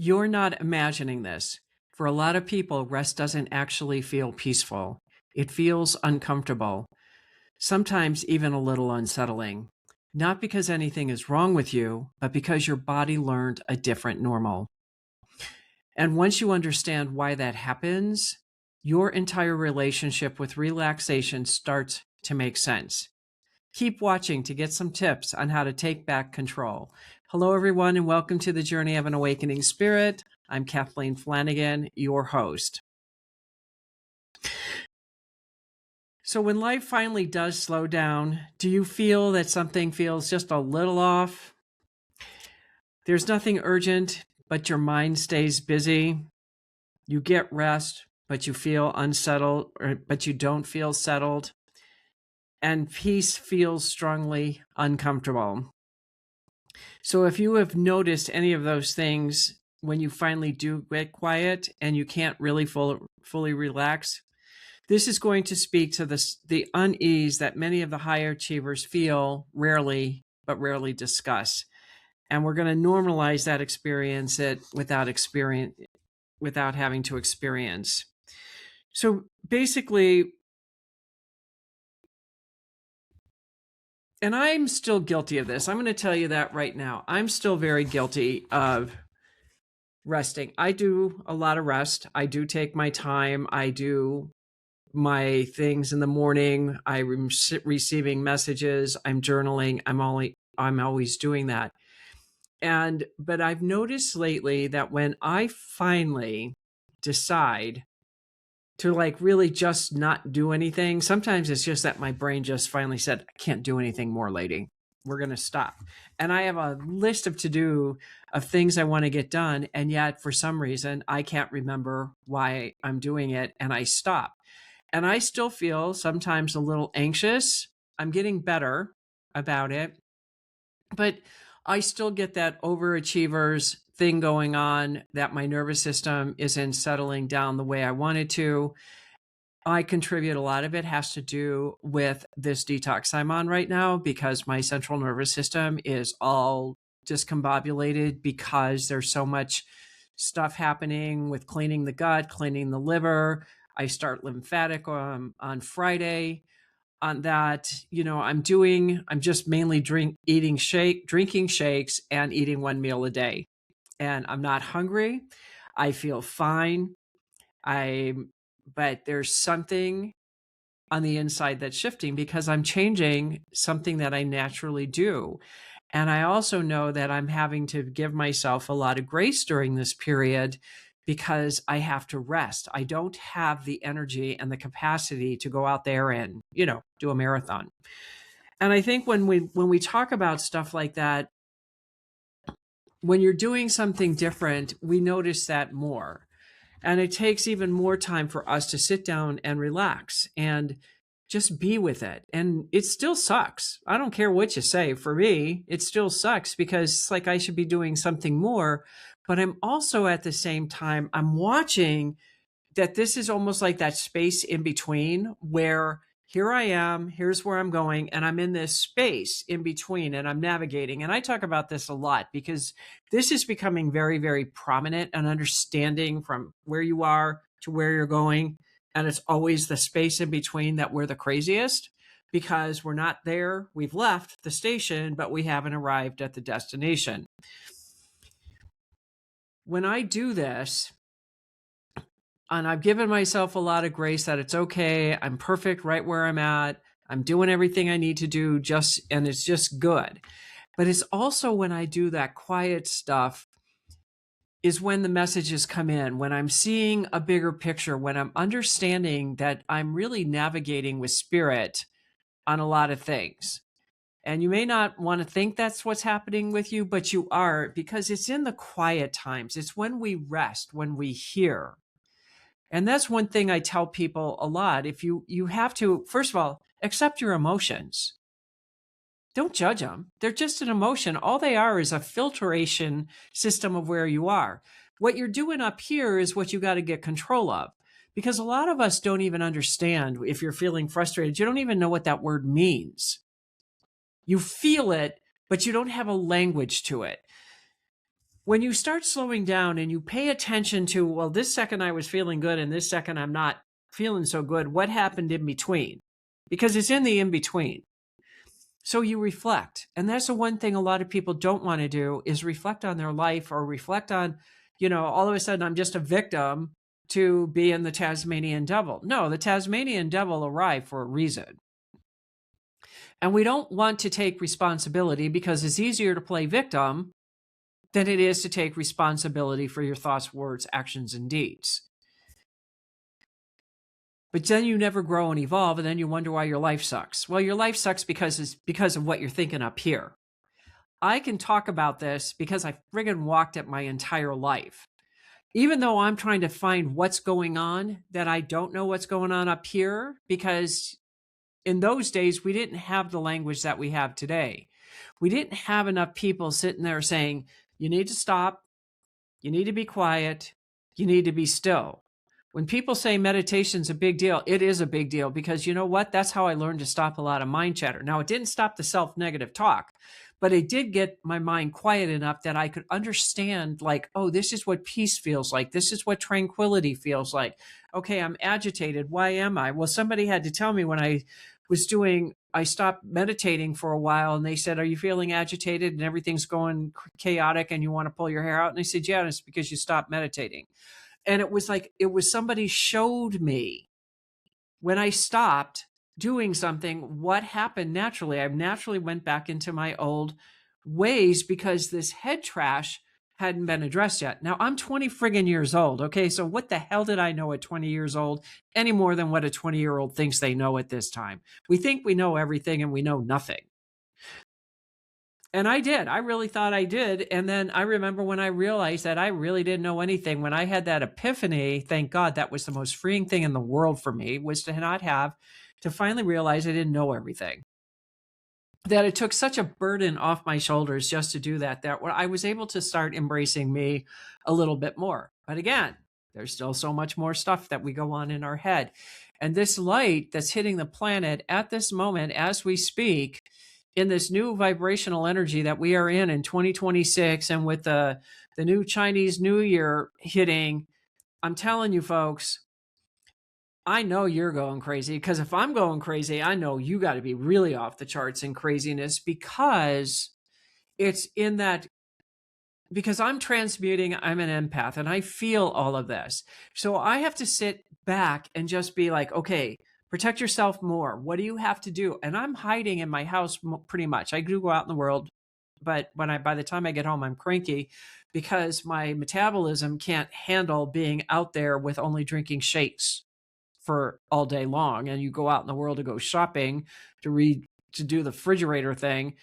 You're not imagining this. For a lot of people, rest doesn't actually feel peaceful. It feels uncomfortable, sometimes even a little unsettling. Not because anything is wrong with you, but because your body learned a different normal. And once you understand why that happens, your entire relationship with relaxation starts to make sense. Keep watching to get some tips on how to take back control. Hello, everyone, and welcome to the Journey of an Awakening Spirit. I'm Kathleen Flanagan, your host. So when life finally does slow down, do you feel that something feels just a little off? There's nothing urgent, but your mind stays busy. You get rest, but you feel unsettled, but you don't feel settled. And peace feels strongly uncomfortable. So if you have noticed any of those things when you finally do get quiet and you can't really fully relax, this is going to speak to the unease that many of the higher achievers feel rarely discuss. And we're going to normalize that experience without having to experience. So basically, and I'm still guilty of this. I'm going to tell you that right now. I'm still very guilty of resting. I do a lot of rest. I do take my time. I do my things in the morning. I'm receiving messages. I'm journaling. I'm always doing that. But I've noticed lately that when I finally decide to really just not do anything, sometimes it's just that my brain just finally said, I can't do anything more, lady. We're going to stop. And I have a list of to-do of things I want to get done. And yet for some reason, I can't remember why I'm doing it. And I stop. And I still feel sometimes a little anxious. I'm getting better about it, but I still get that overachiever's thing going on, that my nervous system isn't settling down the way I wanted to. I contribute a lot of it has to do with this detox I'm on right now, because my central nervous system is all discombobulated because there's so much stuff happening with cleaning the gut, cleaning the liver. I start lymphatic on Friday. On that, I'm just mainly drinking shakes and eating one meal a day. And I'm not hungry. I feel fine. But there's something on the inside that's shifting because I'm changing something that I naturally do. And I also know that I'm having to give myself a lot of grace during this period because I have to rest. I don't have the energy and the capacity to go out there and, do a marathon. And I think when we talk about stuff like that, when you're doing something different, we notice that more. And it takes even more time for us to sit down and relax and just be with it. And it still sucks. I don't care what you say. For me, it still sucks because it's like I should be doing something more. But I'm also at the same time, I'm watching that this is almost like that space in between where here I am, here's where I'm going, and I'm in this space in between and I'm navigating. And I talk about this a lot because this is becoming very, very prominent and understanding from where you are to where you're going. And it's always the space in between that we're the craziest because we're not there. We've left the station, but we haven't arrived at the destination. When I do this, and I've given myself a lot of grace that it's okay. I'm perfect right where I'm at. I'm doing everything I need to do and it's just good. But it's also when I do that quiet stuff is when the messages come in, when I'm seeing a bigger picture, when I'm understanding that I'm really navigating with spirit on a lot of things. And you may not want to think that's what's happening with you, but you are, because it's in the quiet times. It's when we rest, when we hear. And that's one thing I tell people a lot. If you have to, first of all, accept your emotions. Don't judge them. They're just an emotion. All they are is a filtration system of where you are. What you're doing up here is what you got to get control of. Because a lot of us don't even understand if you're feeling frustrated. You don't even know what that word means. You feel it, but you don't have a language to it. When you start slowing down and you pay attention to, well, this second I was feeling good and this second I'm not feeling so good, what happened in between? Because it's in the in between. So you reflect. And that's the one thing a lot of people don't want to do is reflect on their life or reflect on, all of a sudden I'm just a victim to be in the Tasmanian devil. No, the Tasmanian devil arrived for a reason. And we don't want to take responsibility because it's easier to play victim than it is to take responsibility for your thoughts, words, actions, and deeds. But then you never grow and evolve, and then you wonder why your life sucks. Well, your life sucks because it's because of what you're thinking up here. I can talk about this because I friggin' walked it my entire life. Even though I'm trying to find what's going on, that I don't know what's going on up here, because in those days, we didn't have the language that we have today. We didn't have enough people sitting there saying, you need to stop, you need to be quiet, you need to be still. When people say meditation's a big deal, it is a big deal because you know what? That's how I learned to stop a lot of mind chatter. Now, it didn't stop the self-negative talk, but it did get my mind quiet enough that I could understand, like, oh, this is what peace feels like. This is what tranquility feels like. Okay, I'm agitated. Why am I? Well, somebody had to tell me when I stopped meditating for a while and they said, are you feeling agitated and everything's going chaotic and you want to pull your hair out? And I said, yeah, it's because you stopped meditating. And it was like, it was somebody showed me when I stopped doing something, what happened naturally. I naturally went back into my old ways because this head trash hadn't been addressed yet. Now I'm 20 friggin' years old. Okay. So what the hell did I know at 20 years old any more than what a 20-year-old thinks they know at this time? We think we know everything and we know nothing. And I did. I really thought I did. And then I remember when I realized that I really didn't know anything. When I had that epiphany, thank God, that was the most freeing thing in the world for me, was to not have to finally realize I didn't know everything. That it took such a burden off my shoulders just to do that, that I was able to start embracing me a little bit more. But again, there's still so much more stuff that we go on in our head. And this light that's hitting the planet at this moment as we speak, in this new vibrational energy that we are in 2026, and with the new Chinese New Year hitting, I'm telling you folks, I know you're going crazy, because if I'm going crazy, I know you got to be really off the charts in craziness, because it's in that, because I'm transmuting, I'm an empath and I feel all of this. So I have to sit back and just be like, okay, protect yourself more. What do you have to do? And I'm hiding in my house pretty much. I do go out in the world, but by the time I get home, I'm cranky because my metabolism can't handle being out there with only drinking shakes for all day long. And you go out in the world to go shopping, to do the refrigerator thing,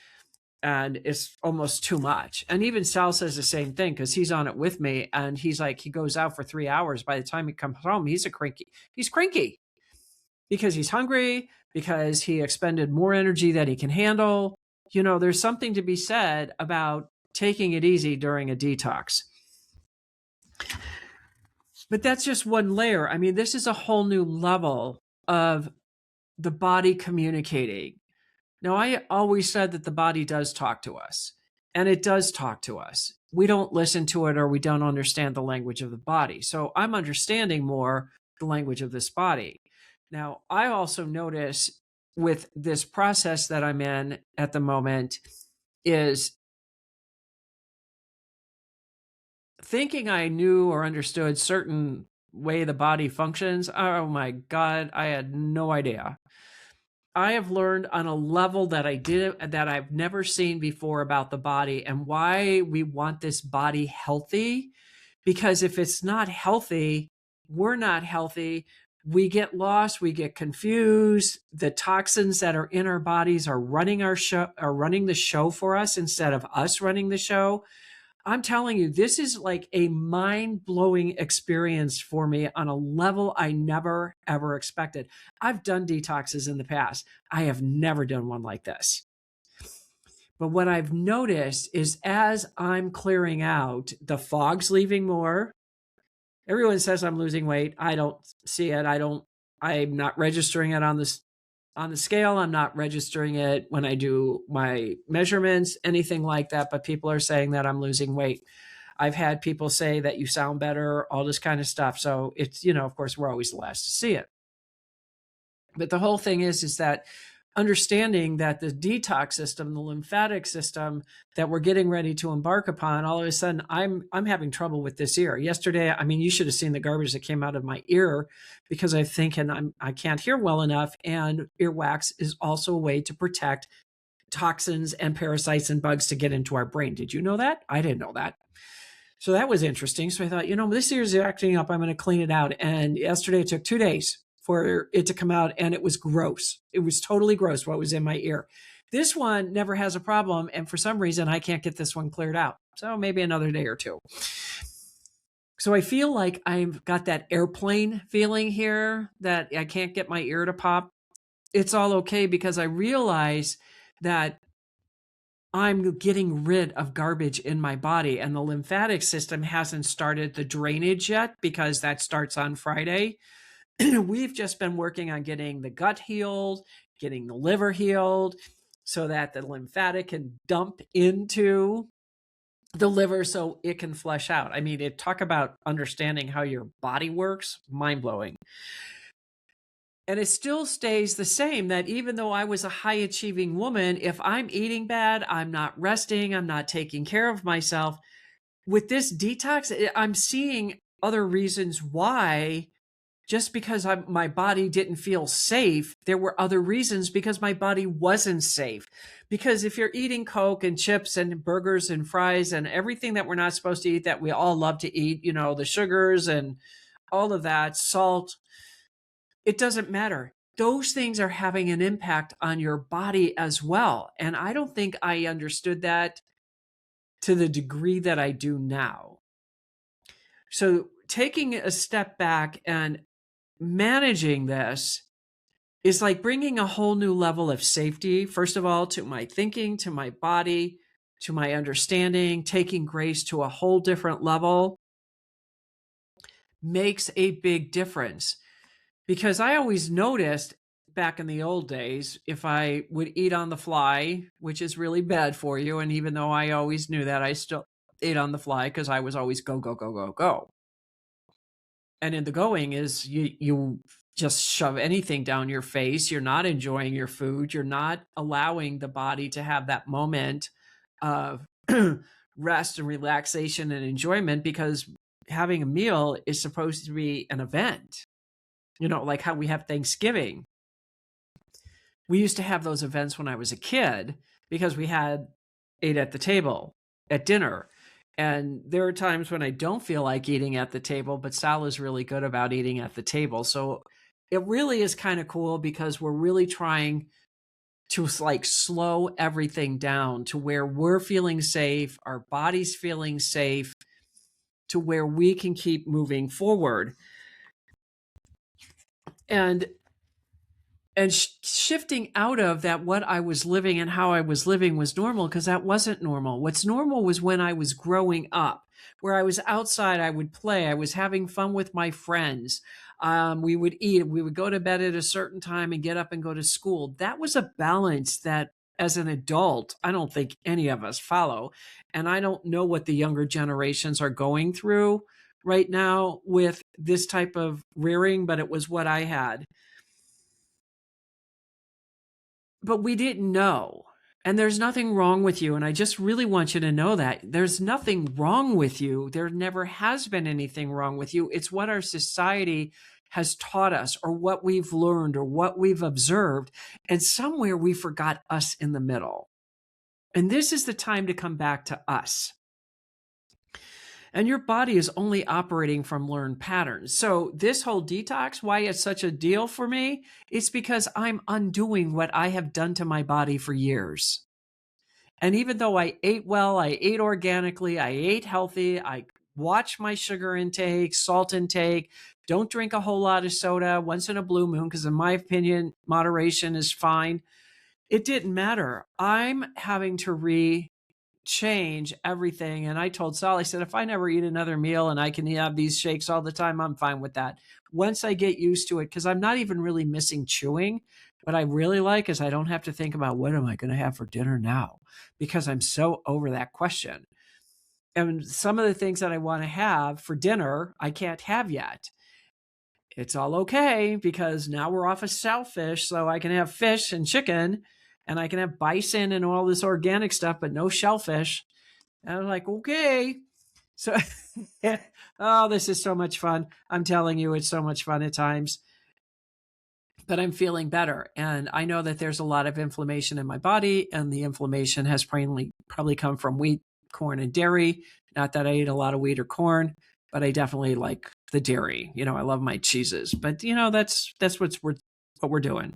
and it's almost too much. And even Sal says the same thing, because he's on it with me, and he's like, he goes out for 3 hours. By the time he comes home, he's cranky because he's hungry, because he expended more energy than he can handle. There's something to be said about taking it easy during a detox. But that's just one layer. I mean, this is a whole new level of the body communicating. Now, I always said that the body does talk to us, and it does talk to us. We don't listen to it, or we don't understand the language of the body. So I'm understanding more the language of this body. Now, I also notice with this process that I'm in at the moment is thinking I knew or understood certain way the body functions. Oh my God, I had no idea. I have learned on a level that I've never seen before about the body, and why we want this body healthy. Because if it's not healthy, we're not healthy. We get lost, we get confused. The toxins that are in our bodies are running the show for us instead of us running the show. I'm telling you, this is like a mind-blowing experience for me on a level I never, ever expected. I've done detoxes in the past. I have never done one like this. But what I've noticed is, as I'm clearing out, the fog's leaving more. Everyone says I'm losing weight. I don't see it. I'm not registering it on the scale. I'm not registering it when I do my measurements, anything like that. But people are saying that I'm losing weight. I've had people say that you sound better, all this kind of stuff. So it's, of course, we're always the last to see it. But the whole thing is that understanding that the detox system, the lymphatic system that we're getting ready to embark upon, all of a sudden I'm having trouble with this ear. Yesterday, I mean, you should have seen the garbage that came out of my ear because I'm thinking I can't hear well enough. And earwax is also a way to protect toxins and parasites and bugs to get into our brain. Did you know that? I didn't know that. So that was interesting. So I thought, this ear's acting up. I'm going to clean it out. And yesterday it took 2 days for it to come out, and it was gross. It was totally gross what was in my ear. This one never has a problem, and for some reason I can't get this one cleared out. So maybe another day or two. So I feel like I've got that airplane feeling here that I can't get my ear to pop. It's all okay because I realize that I'm getting rid of garbage in my body, and the lymphatic system hasn't started the drainage yet because that starts on Friday. We've just been working on getting the gut healed, getting the liver healed so that the lymphatic can dump into the liver so it can flush out. I mean, talk about understanding how your body works, mind-blowing. And it still stays the same that even though I was a high achieving woman, if I'm eating bad, I'm not resting, I'm not taking care of myself. With this detox, I'm seeing other reasons why. Just because my body didn't feel safe, there were other reasons because my body wasn't safe. Because if you're eating Coke and chips and burgers and fries and everything that we're not supposed to eat that we all love to eat, the sugars and all of that, salt, it doesn't matter. Those things are having an impact on your body as well. And I don't think I understood that to the degree that I do now. So taking a step back and managing this is like bringing a whole new level of safety, first of all, to my thinking, to my body, to my understanding, taking grace to a whole different level makes a big difference. Because I always noticed back in the old days, if I would eat on the fly, which is really bad for you, and even though I always knew that, I still ate on the fly because I was always go, go, go, go, go. And in the going is you just shove anything down your face. You're not enjoying your food. You're not allowing the body to have that moment of rest and relaxation and enjoyment because having a meal is supposed to be an event. Like how we have Thanksgiving. We used to have those events when I was a kid because we ate at the table at dinner. And there are times when I don't feel like eating at the table, but Sal is really good about eating at the table. So it really is kind of cool because we're really trying to like slow everything down to where we're feeling safe, our body's feeling safe, to where we can keep moving forward. And shifting out of that, what I was living and how I was living was normal because that wasn't normal. What's normal was when I was growing up, where I was outside, I would play, I was having fun with my friends. We would eat, we would go to bed at a certain time and get up and go to school. That was a balance that as an adult, I don't think any of us follow. And I don't know what the younger generations are going through right now with this type of rearing, but it was what I had. But we didn't know. And there's nothing wrong with you. And I just really want you to know that there's nothing wrong with you. There never has been anything wrong with you. It's what our society has taught us or what we've learned or what we've observed. And somewhere we forgot us in the middle. And this is the time to come back to us. And your body is only operating from learned patterns. So this whole detox, why it's such a deal for me, it's because I'm undoing what I have done to my body for years. And even though I ate well, I ate organically, I ate healthy, I watch my sugar intake, salt intake, don't drink a whole lot of soda once in a blue moon, because in my opinion, moderation is fine. It didn't matter. I'm having to change everything. And I told Sal, I said, if I never eat another meal and I can have these shakes all the time, I'm fine with that. Once I get used to it, because I'm not even really missing chewing. What I really like is I don't have to think about what am I going to have for dinner now, because I'm so over that question. And some of the things that I want to have for dinner, I can't have yet. It's all okay because now we're off of shellfish, so I can have fish and chicken, and I can have bison and all this organic stuff, but no shellfish. And I'm like, okay. So, oh, this is so much fun. I'm telling you, it's so much fun at times. But I'm feeling better. And I know that there's a lot of inflammation in my body, and the inflammation has probably come from wheat, corn, and dairy. Not that I eat a lot of wheat or corn, but I definitely like the dairy. I love my cheeses. But that's what we're doing.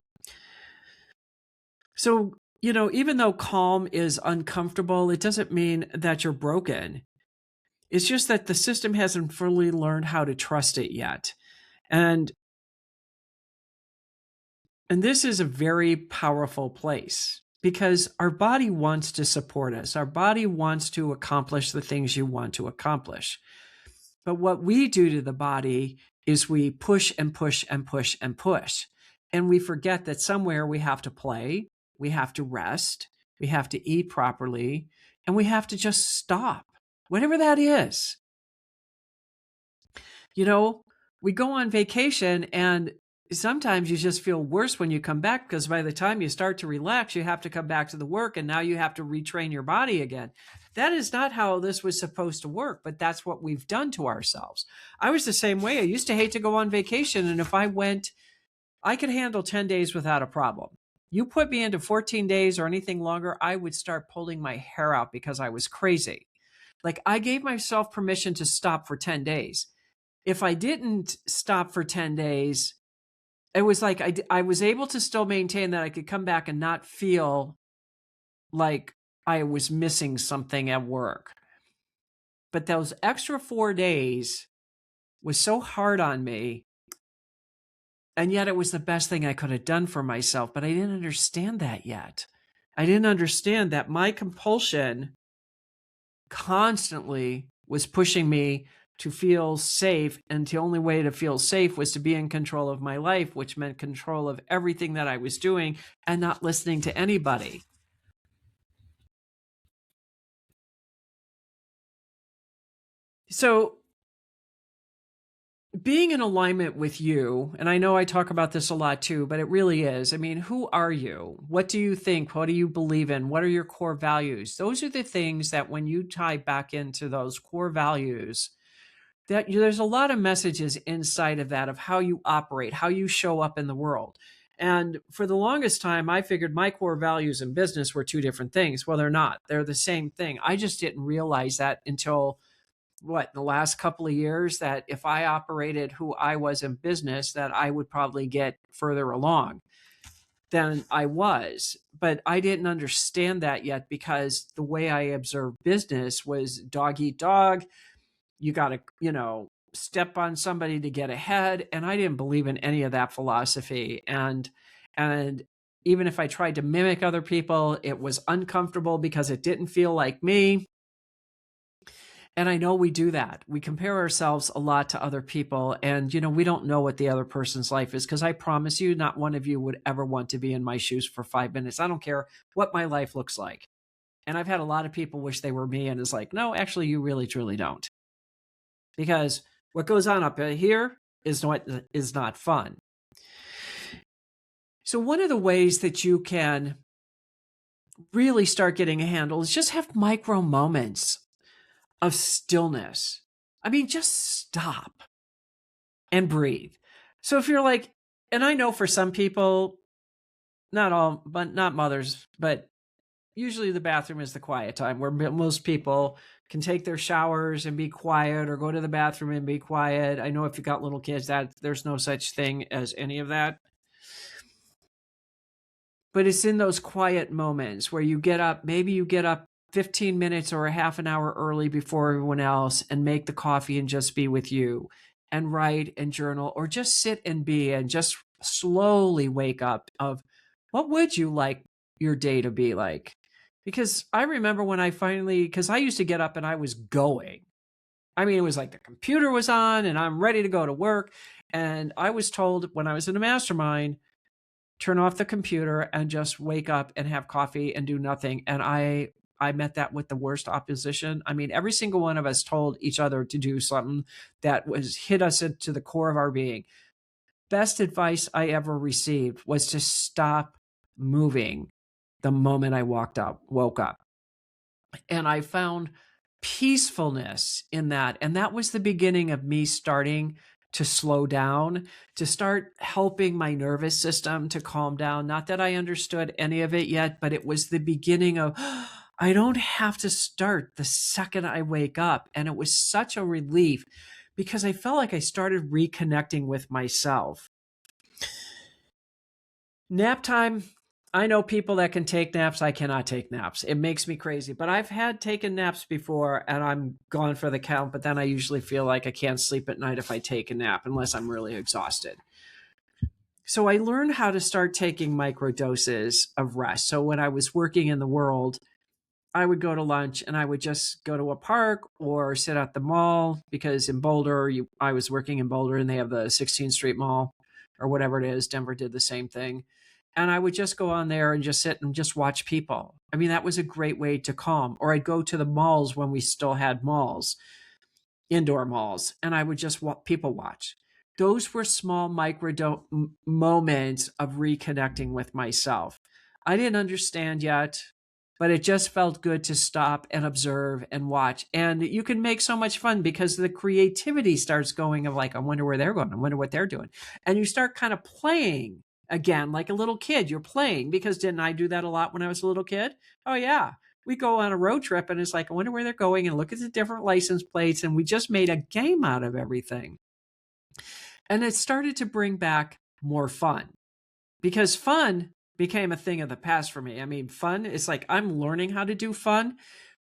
So, even though calm is uncomfortable, it doesn't mean that you're broken. It's just that the system hasn't fully learned how to trust it yet. And this is a very powerful place because our body wants to support us. Our body wants to accomplish the things you want to accomplish. But what we do to the body is we push and push and push and push. And we forget that somewhere we have to play, we have to rest, we have to eat properly, and we have to just stop, whatever that is. We go on vacation, and sometimes you just feel worse when you come back because by the time you start to relax, you have to come back to the work, and now you have to retrain your body again. That is not how this was supposed to work, but that's what we've done to ourselves. I was the same way. I used to hate to go on vacation, and if I went, I could handle 10 days without a problem. You put me into 14 days or anything longer, I would start pulling my hair out because I was crazy. Like, I gave myself permission to stop for 10 days. If I didn't stop for 10 days, it was like I was able to still maintain that I could come back and not feel like I was missing something at work. But those extra 4 days was so hard on me. And yet it was the best thing I could have done for myself. But I didn't understand that yet. I didn't understand that my compulsion constantly was pushing me to feel safe. And the only way to feel safe was to be in control of my life, which meant control of everything that I was doing and not listening to anybody. So being in alignment with you, and I know I talk about this a lot too, but it really is. I mean, who are you? What do you think? What do you believe in? What are your core values? Those are the things that when you tie back into those core values, that there's a lot of messages inside of that of how you operate, how you show up in the world. And for the longest time, I figured my core values in business were two different things. Well, they're not. They're the same thing. I just didn't realize that until the last couple of years, that if I operated who I was in business, that I would probably get further along than I was. But I didn't understand that yet because the way I observed business was dog eat dog. You got to, step on somebody to get ahead. And I didn't believe in any of that philosophy. And even if I tried to mimic other people, it was uncomfortable because it didn't feel like me. And I know we do that. We compare ourselves a lot to other people. And, we don't know what the other person's life is because I promise you, not one of you would ever want to be in my shoes for 5 minutes. I don't care what my life looks like. And I've had a lot of people wish they were me. And it's like, no, actually, you really, truly don't. Because what goes on up here is not fun. So one of the ways that you can really start getting a handle is just have micro moments of stillness. I mean, just stop and breathe. So if you're like, and I know for some people, not all, but not mothers, but usually the bathroom is the quiet time where most people can take their showers and be quiet or go to the bathroom and be quiet. I know if you've got little kids, that there's no such thing as any of that. But it's in those quiet moments where maybe you get up 15 minutes or a half an hour early before everyone else and make the coffee and just be with you and write and journal or just sit and be and just slowly wake up of what would you like your day to be like? Because I remember when because I used to get up and I was going. I mean, it was like the computer was on and I'm ready to go to work. And I was told when I was in a mastermind, turn off the computer and just wake up and have coffee and do nothing. And I I met that with the worst opposition. I mean, every single one of us told each other to do something that was hit us into the core of our being. Best advice I ever received was to stop moving the moment I woke up. And I found peacefulness in that. And that was the beginning of me starting to slow down, to start helping my nervous system to calm down. Not that I understood any of it yet, but it was the beginning of, I don't have to start the second I wake up. And it was such a relief because I felt like I started reconnecting with myself. Nap time. I know people that can take naps. I cannot take naps. It makes me crazy. But I've had taken naps before and I'm gone for the count. But then I usually feel like I can't sleep at night if I take a nap unless I'm really exhausted. So I learned how to start taking micro doses of rest. So when I was working in the world, I would go to lunch and I would just go to a park or sit at the mall because in Boulder, I was working in Boulder and they have the 16th Street Mall or whatever it is. Denver did the same thing. And I would just go on there and just sit and just watch people. I mean, that was a great way to calm. Or I'd go to the malls when we still had malls, indoor malls, and I would just people watch. Those were small moments of reconnecting with myself. I didn't understand yet, but it just felt good to stop and observe and watch. And you can make so much fun because the creativity starts going of like, I wonder where they're going. I wonder what they're doing. And you start kind of playing again, like a little kid. You're playing because didn't I do that a lot when I was a little kid? Oh, yeah. We go on a road trip and it's like, I wonder where they're going and look at the different license plates. And we just made a game out of everything. And it started to bring back more fun because fun became a thing of the past for me. I mean, fun is like I'm learning how to do fun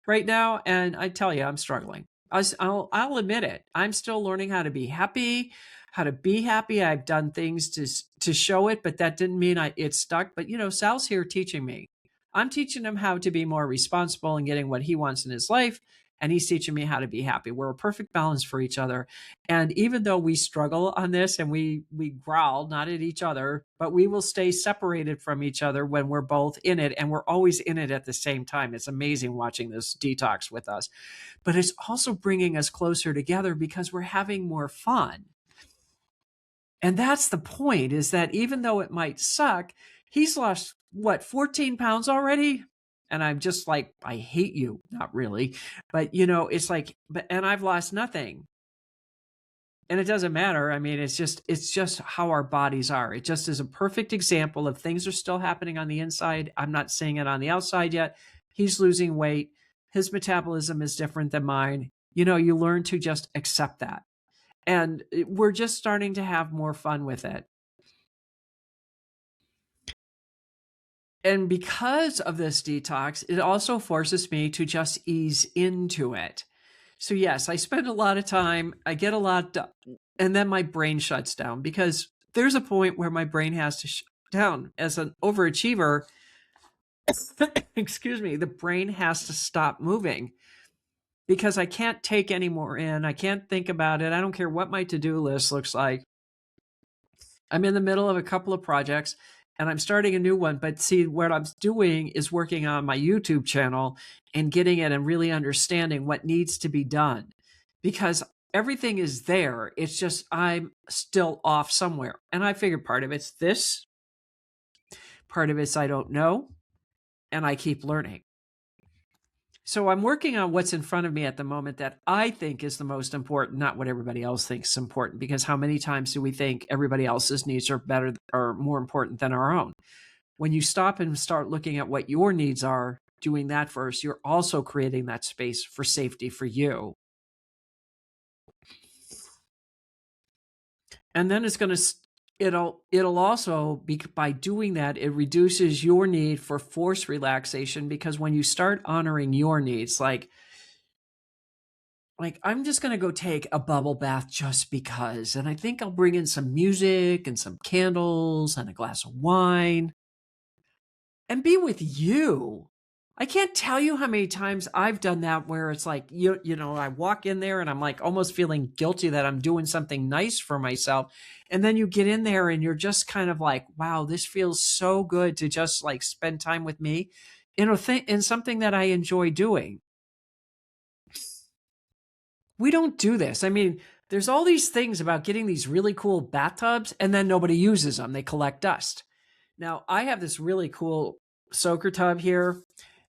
right now. And I tell you, I'm struggling. I'll admit it. I'm still learning how to be happy, how to be happy. I've done things to show it, but that didn't mean it stuck. But, you know, Sal's here teaching me. I'm teaching him how to be more responsible and getting what he wants in his life. And he's teaching me how to be happy. We're a perfect balance for each other. And even though we struggle on this and we growl, not at each other, but we will stay separated from each other when we're both in it. And we're always in it at the same time. It's amazing watching this detox with us. But it's also bringing us closer together because we're having more fun. And that's the point, is that even though it might suck, he's lost, 14 pounds already? And I'm just like, I hate you. Not really. But, you know, it's like, and I've lost nothing. And it doesn't matter. I mean, it's just how our bodies are. It just is a perfect example of things are still happening on the inside. I'm not seeing it on the outside yet. He's losing weight. His metabolism is different than mine. You know, you learn to just accept that. And we're just starting to have more fun with it. And because of this detox, it also forces me to just ease into it. So yes, I spend a lot of time, I get a lot done, and then my brain shuts down because there's a point where my brain has to shut down. As an overachiever, excuse me, the brain has to stop moving because I can't take any more in. I can't think about it. I don't care what my to-do list looks like. I'm in the middle of a couple of projects and I'm starting a new one. But see, what I'm doing is working on my YouTube channel and getting it and really understanding what needs to be done because everything is there. It's just I'm still off somewhere. And I figure part of it's this, part of it's I don't know, and I keep learning. So I'm working on what's in front of me at the moment that I think is the most important, not what everybody else thinks is important, because how many times do we think everybody else's needs are better or more important than our own? When you stop and start looking at what your needs are, doing that first, you're also creating that space for safety for you. And then it's going to it'll also be, by doing that, it reduces your need for forced relaxation, because when you start honoring your needs, like I'm just going to go take a bubble bath just because, and I think I'll bring in some music and some candles and a glass of wine and be with you. I can't tell you how many times I've done that where it's like, you know, I walk in there and I'm like almost feeling guilty that I'm doing something nice for myself. And then you get in there and you're just kind of like, wow, this feels so good to just like spend time with me. in something that I enjoy doing. We don't do this. I mean, there's all these things about getting these really cool bathtubs and then nobody uses them. They collect dust. Now, I have this really cool soaker tub here,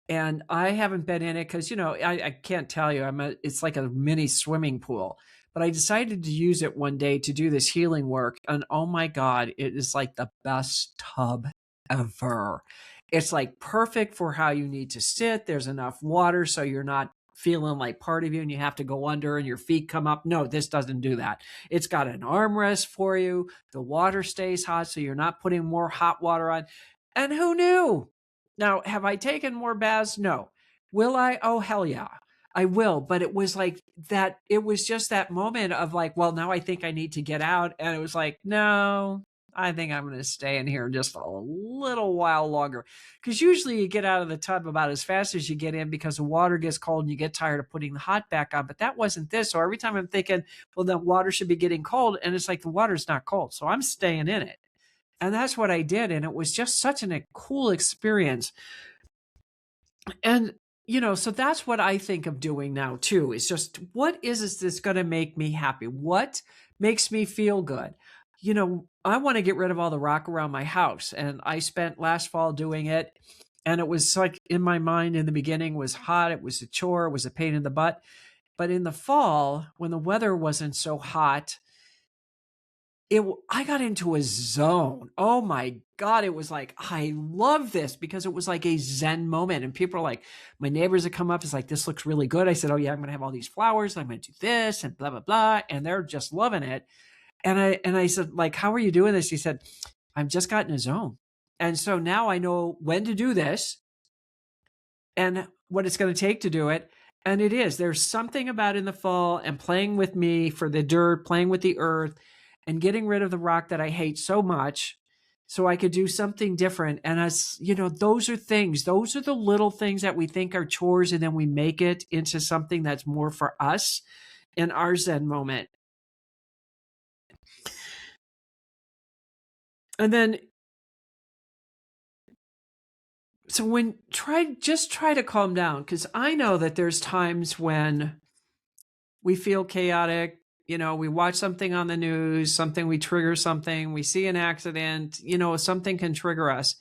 and I haven't been in it because, I can't tell you. It's like a mini swimming pool. But I decided to use it one day to do this healing work. And oh my God, it is like the best tub ever. It's like perfect for how you need to sit. There's enough water so you're not feeling like part of you and you have to go under and your feet come up. No, this doesn't do that. It's got an armrest for you. The water stays hot so you're not putting more hot water on. And who knew? Now, have I taken more baths? No. Will I? Oh, hell yeah. I will. But it was like that. It was just that moment of like, well, now I think I need to get out. And it was like, no, I think I'm going to stay in here just a little while longer. Because usually you get out of the tub about as fast as you get in because the water gets cold and you get tired of putting the hot back on. But that wasn't this. So every time I'm thinking, well, the water should be getting cold. And it's like the water's not cold. So I'm staying in it. And that's what I did. And it was just such a cool experience. And, so that's what I think of doing now too, is just what is this going to make me happy? What makes me feel good? I want to get rid of all the rock around my house. And I spent last fall doing it. And it was like in my mind in the beginning was hot. It was a chore. It was a pain in the butt. But in the fall, when the weather wasn't so hot, I got into a zone. Oh my God. It was like, I love this because it was like a Zen moment. And people are like, my neighbors that come up is like, this looks really good. I said, oh yeah, I'm going to have all these flowers. And I'm going to do this and blah, blah, blah. And they're just loving it. And I said, like, how are you doing this? He said, I've just gotten a zone. And so now I know when to do this and what it's going to take to do it. And there's something about in the fall and playing with me for the dirt, playing with the earth and getting rid of the rock that I hate so much so I could do something different. And those are the little things that we think are chores. And then we make it into something that's more for us in our Zen moment. And then, so just try to calm down. Cause I know that there's times when we feel chaotic. We watch something on the news, we trigger something, we see an accident, something can trigger us.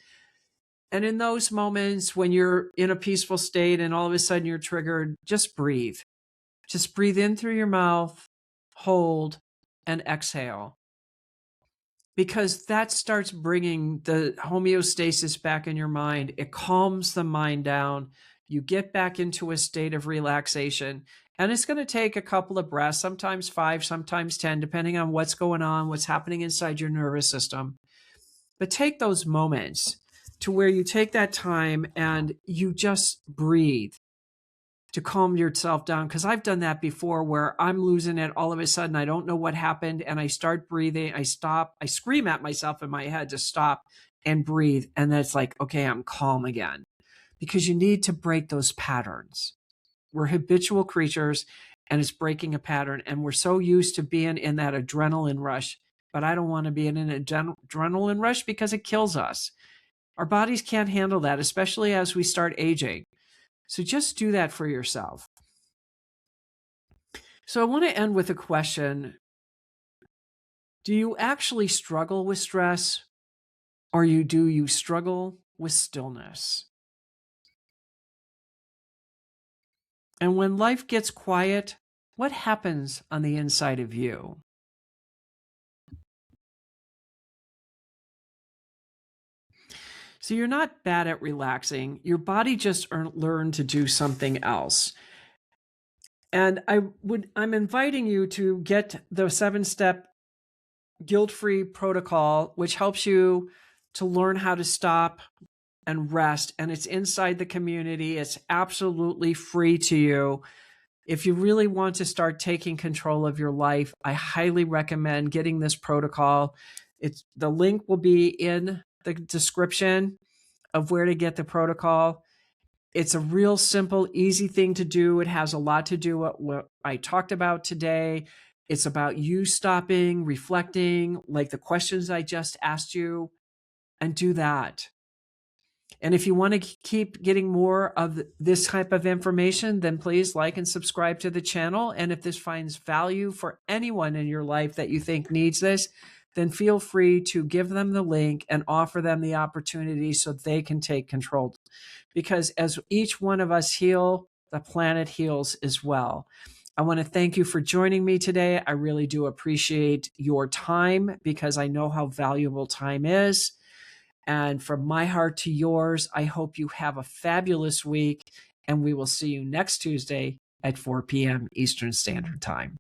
And in those moments when you're in a peaceful state and all of a sudden you're triggered, just breathe. Just breathe in through your mouth, hold, and exhale. Because that starts bringing the homeostasis back in your mind. It calms the mind down. You get back into a state of relaxation. And it's going to take a couple of breaths, sometimes 5, sometimes 10, depending on what's going on, what's happening inside your nervous system. But take those moments to where you take that time and you just breathe to calm yourself down. Because I've done that before where I'm losing it. All of a sudden, I don't know what happened. And I start breathing. I stop. I scream at myself in my head to stop and breathe. And then it's like, okay, I'm calm again. Because you need to break those patterns. We're habitual creatures and it's breaking a pattern. And we're so used to being in that adrenaline rush. But I don't want to be in an adrenaline rush because it kills us. Our bodies can't handle that, especially as we start aging. So just do that for yourself. So I want to end with a question. Do you actually struggle with stress or do you struggle with stillness? And when life gets quiet, what happens on the inside of you? So you're not bad at relaxing. Your body just learned to do something else. And I'm inviting you to get the 7-step guilt-free protocol, which helps you to learn how to stop and rest. And it's inside the community. It's absolutely free to you. If you really want to start taking control of your life, I highly recommend getting this protocol. The link will be in the description of where to get the protocol. It's a real simple, easy thing to do. It has a lot to do with what I talked about today. It's about you stopping, reflecting, like the questions I just asked you, and do that. And if you want to keep getting more of this type of information, then please like and subscribe to the channel. And if this finds value for anyone in your life that you think needs this, then feel free to give them the link and offer them the opportunity so they can take control. Because as each one of us heal, the planet heals as well. I want to thank you for joining me today. I really do appreciate your time because I know how valuable time is. And from my heart to yours, I hope you have a fabulous week, and we will see you next Tuesday at 4 p.m. Eastern Standard Time.